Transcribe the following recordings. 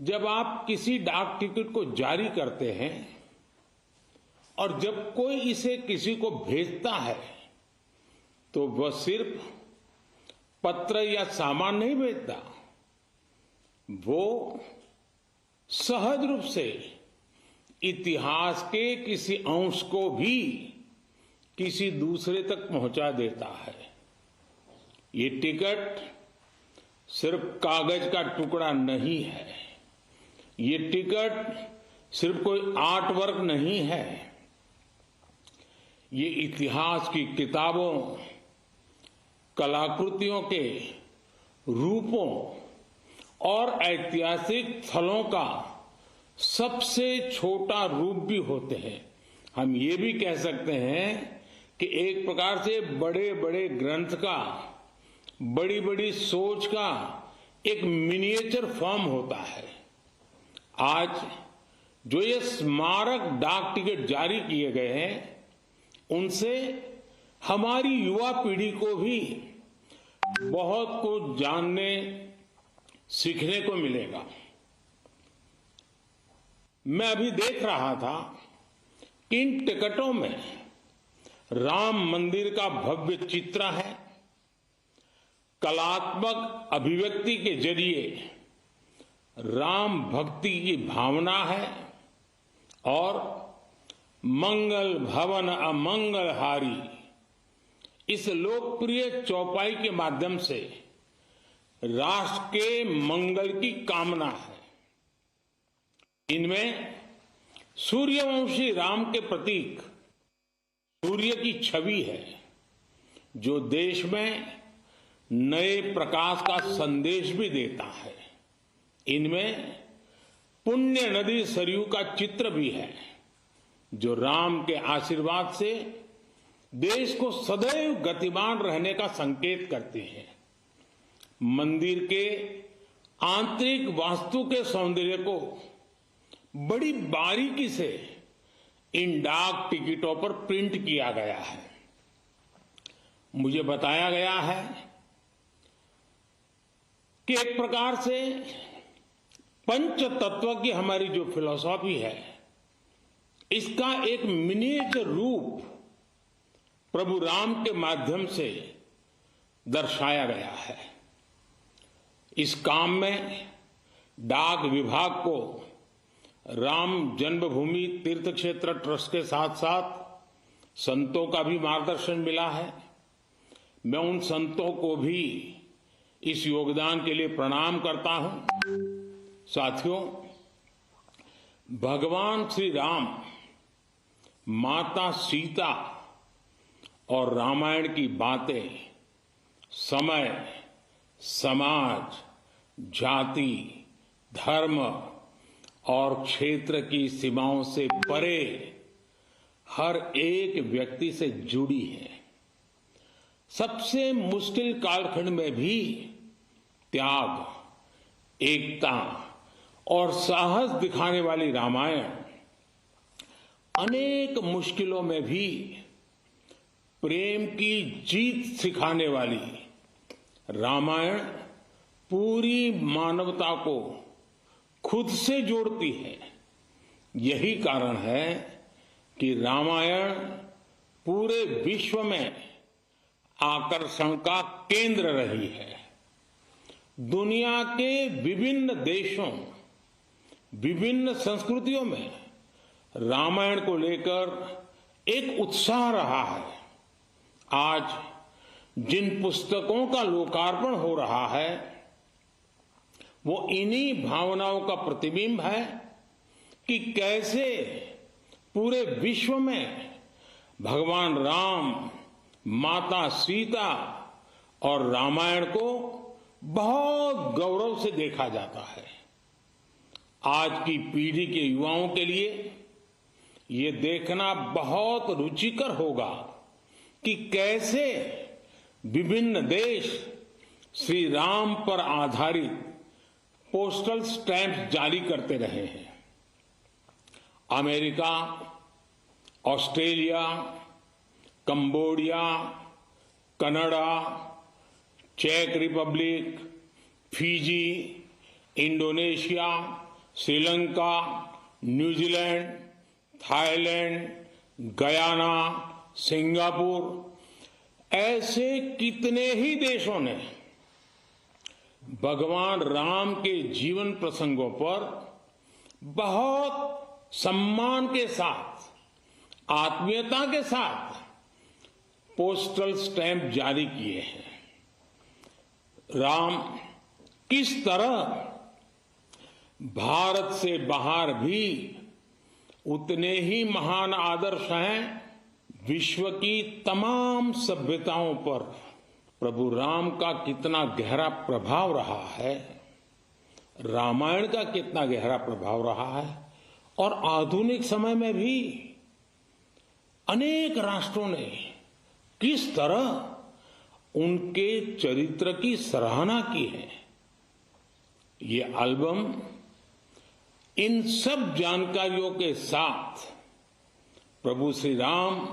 जब आप किसी डाक टिकट को जारी करते हैं और जब कोई इसे किसी को भेजता है तो वह सिर्फ पत्र या सामान नहीं भेजता, वो सहज रूप से इतिहास के किसी अंश को भी किसी दूसरे तक पहुंचा देता है। ये टिकट सिर्फ कागज का टुकड़ा नहीं है, ये टिकट सिर्फ कोई आर्ट वर्क नहीं है, ये इतिहास की किताबों, कलाकृतियों के रूपों और ऐतिहासिक स्थलों का सबसे छोटा रूप भी होते हैं। हम ये भी कह सकते हैं कि एक प्रकार से बड़े बड़े ग्रंथ का, बड़ी बड़ी सोच का एक मिनिएचर फॉर्म होता है। आज जो ये स्मारक डाक टिकट जारी किए गए हैं, उनसे हमारी युवा पीढ़ी को भी बहुत कुछ जानने, सीखने को मिलेगा। मैं अभी देख रहा था कि इन टिकटों में राम मंदिर का भव्य चित्र है, कलात्मक अभिव्यक्ति के जरिए राम भक्ति की भावना है और मंगल भवन अमंगल हारी इस लोकप्रिय चौपाई के माध्यम से राष्ट्र के मंगल की कामना है। इनमें सूर्यवंशी राम के प्रतीक सूर्य की छवि है, जो देश में नए प्रकाश का संदेश भी देता है। इनमें पुण्य नदी सरयू का चित्र भी है, जो राम के आशीर्वाद से देश को सदैव गतिमान रहने का संकेत करते हैं। मंदिर के आंतरिक वास्तु के सौंदर्य को बड़ी बारीकी से इन डाक टिकटों पर प्रिंट किया गया है। मुझे बताया गया है कि एक प्रकार से पंच तत्व की हमारी जो फिलॉसफी है, इसका एक मिनिएचर रूप प्रभु राम के माध्यम से दर्शाया गया है। इस काम में डाक विभाग को राम जन्मभूमि तीर्थ क्षेत्र ट्रस्ट के साथ साथ संतों का भी मार्गदर्शन मिला है। मैं उन संतों को भी इस योगदान के लिए प्रणाम करता हूं। साथियों, भगवान श्री राम, माता सीता और रामायण की बातें समय, समाज, जाति, धर्म और क्षेत्र की सीमाओं से परे हर एक व्यक्ति से जुड़ी है। सबसे मुश्किल कालखंड में भी त्याग, एकता और साहस दिखाने वाली रामायण, अनेक मुश्किलों में भी प्रेम की जीत सिखाने वाली रामायण पूरी मानवता को खुद से जोड़ती है। यही कारण है कि रामायण पूरे विश्व में आकर्षण का केंद्र रही है। दुनिया के विभिन्न देशों, विभिन्न संस्कृतियों में रामायण को लेकर एक उत्साह रहा है। आज जिन पुस्तकों का लोकार्पण हो रहा है, वो इन्हीं भावनाओं का प्रतिबिंब है कि कैसे पूरे विश्व में भगवान राम, माता सीता और रामायण को बहुत गौरव से देखा जाता है। आज की पीढ़ी के युवाओं के लिए ये देखना बहुत रुचिकर होगा कि कैसे विभिन्न देश श्री राम पर आधारित पोस्टल स्टैंप जारी करते रहे हैं। अमेरिका, ऑस्ट्रेलिया, कंबोडिया, कनाडा, चेक Republic, Fiji, Indonesia, Sri Lanka, New Zealand, Thailand, Guyana, Singapore ऐसे कितने ही देशों ने भगवान राम के जीवन प्रसंगों पर बहुत सम्मान के साथ, आत्मीयता के साथ पोस्टल स्टैंप जारी किए हैं। राम किस तरह भारत से बाहर भी उतने ही महान आदर्श हैं। विश्व की तमाम सभ्यताओं पर प्रभु राम का कितना गहरा प्रभाव रहा है, रामायण का कितना गहरा प्रभाव रहा है, और आधुनिक समय में भी अनेक राष्ट्रों ने किस तरह उनके चरित्र की सराहना की है। ये एल्बम इन सब जानकारियों के साथ प्रभु श्री राम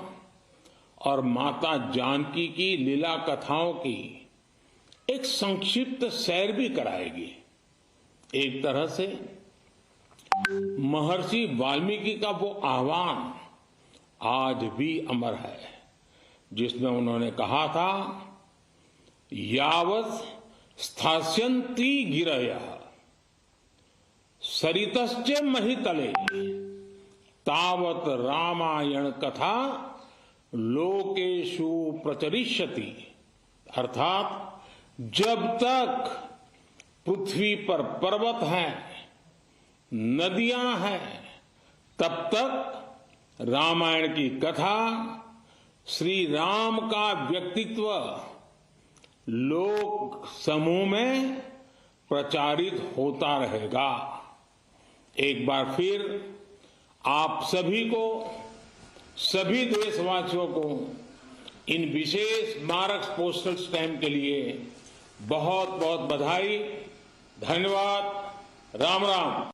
और माता जानकी की लीला कथाओं की एक संक्षिप्त सैर भी कराएगी। एक तरह से महर्षि वाल्मीकि का वो आह्वान आज भी अमर है, जिसमें उन्होंने कहा था, यावत् स्थास्यन्ति गिरयः सरितश्च महितले तावत् रामायण कथा लोकेषु प्रचरिष्यति। अर्थात जब तक पृथ्वी पर पर्वत हैं, नदियां हैं, तब तक रामायण की कथा, श्री राम का व्यक्तित्व लोक समूह में प्रचारित होता रहेगा। एक बार फिर आप सभी को, सभी देशवासियों को इन विशेष स्मारक पोस्टल स्टैंप के लिए बहुत बहुत बधाई। धन्यवाद। राम राम।